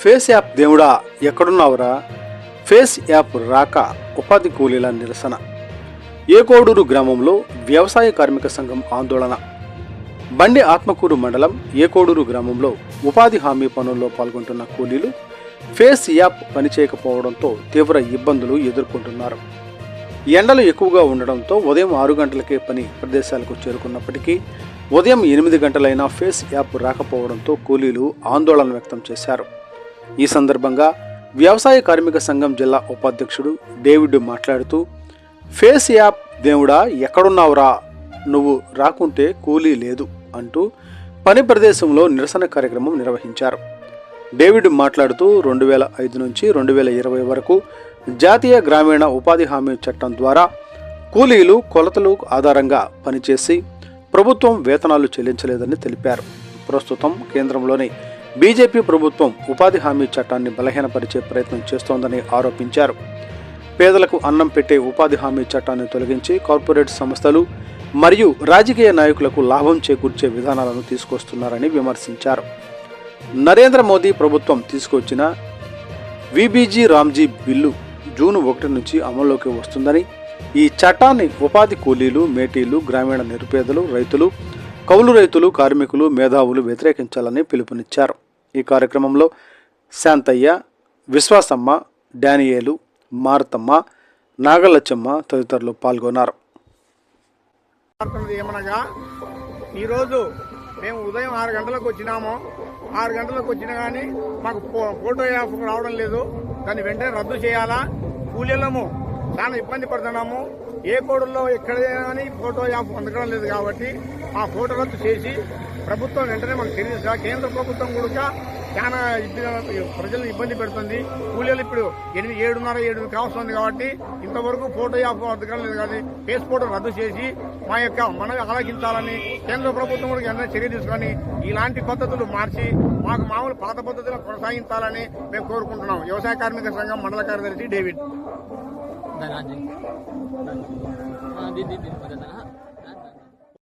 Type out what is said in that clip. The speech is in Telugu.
ఫేస్ యాప్ దేవుడా ఎక్కడున్నావురా? ఫేస్ యాప్ రాక ఉపాధి కూలీల నిరసన. ఏకోడూరు గ్రామంలో వ్యవసాయ కార్మిక సంఘం ఆందోళన. బండి ఆత్మకూరు మండలం ఏకోడూరు గ్రామంలో ఉపాధి హామీ పనుల్లో పాల్గొంటున్న కూలీలు ఫేస్ యాప్ పనిచేయకపోవడంతో తీవ్ర ఇబ్బందులు ఎదుర్కొంటున్నారు. ఎండలు ఎక్కువగా ఉండడంతో ఉదయం 6 గంటలకే పని ప్రదేశాలకు చేరుకున్నప్పటికీ ఉదయం 8 గంటలైనా ఫేస్ యాప్ రాకపోవడంతో కూలీలు ఆందోళన వ్యక్తం చేశారు. ఈ సందర్భంగా వ్యవసాయ కార్మిక సంఘం జిల్లా ఉపాధ్యక్షుడు డేవిడ్ మాట్లాడుతూ, ఫేస్ యాప్ దేవుడా ఎక్కడున్నావురా, నువ్వు రాకుంటే కూలీ లేదు అంటూ పని ప్రదేశంలో నిరసన కార్యక్రమం నిర్వహించారు. డేవిడ్ మాట్లాడుతూ 2005 నుంచి 2020 వరకు జాతీయ గ్రామీణ ఉపాధి హామీ చట్టం ద్వారా కూలీలు కొలతలు ఆధారంగా పనిచేసి ప్రభుత్వం వేతనాలు చెల్లించలేదని తెలిపారు. ప్రస్తుతం కేంద్రంలోని బీజేపీ ప్రభుత్వం ఉపాధి హామీ చట్టాన్ని బలహీనపరిచే ప్రయత్నం చేస్తోందని ఆరోపించారు. పేదలకు అన్నం పెట్టే ఉపాధి హామీ చట్టాన్ని తొలగించి కార్పొరేట్ సంస్థలు మరియు రాజకీయ నాయకులకు లాభం చేకూర్చే విధానాలను తీసుకొస్తున్నారని విమర్శించారు. నరేంద్ర మోదీ ప్రభుత్వం తీసుకొచ్చిన విబీజీ రామ్జీ బిల్లు జూన్ 1 నుంచి అమల్లోకి వస్తుందని, ఈ చట్టాన్ని ఉపాధి కూలీలు, మేటీలు, గ్రామీణ నిరుపేదలు, రైతులు, కౌలు రైతులు, కార్మికులు, మేధావులు వ్యతిరేకించాలని పిలుపునిచ్చారు. ఈ కార్యక్రమంలో శాంతయ్య, విశ్వాసమ్మ, డానియేలు, మారతమ్మ, నాగలచ్చమ్మ తదితరులు పాల్గొన్నారు. ఏమనగా ఈరోజు మేము ఉదయం 6 గంటలకు వచ్చినాము. 6 గంటలకు వచ్చినా కానీ మాకు ఫోటో యాప్ రావడం లేదు. దాన్ని వెంటనే రద్దు చేయాలా. కూలీలము చాలా ఇబ్బంది పడుతున్నాము. ఏ కోడుల్లో ఎక్కడైనా కానీ ఫోటో యాప్ అందడం లేదు కాబట్టి ఆ ఫోటో రద్దు చేసి ప్రభుత్వం వెంటనే మనకు తెలియదు. కేంద్ర ప్రభుత్వం కూడా చాలా ప్రజలను ఇబ్బంది పెడుతుంది. కూలీలు ఇప్పుడు 7:30 కావస్తుంది కాబట్టి ఇంతవరకు ఫోటో యాప్ అందడం లేదు. కానీ ఫేస్ ఫోటో రద్దు చేసి మనం ఆలోచించాలని కేంద్ర ప్రభుత్వం కూడా ఏదైనా చర్య తీసుకొని ఇలాంటి పద్ధతులు మార్చి మాకు మామూలు పాత పద్ధతులను కొనసాగించాలని మేము కోరుకుంటున్నాం. వ్యవసాయ కార్మిక సంఘం మండల కార్యదర్శి డేవిడ్.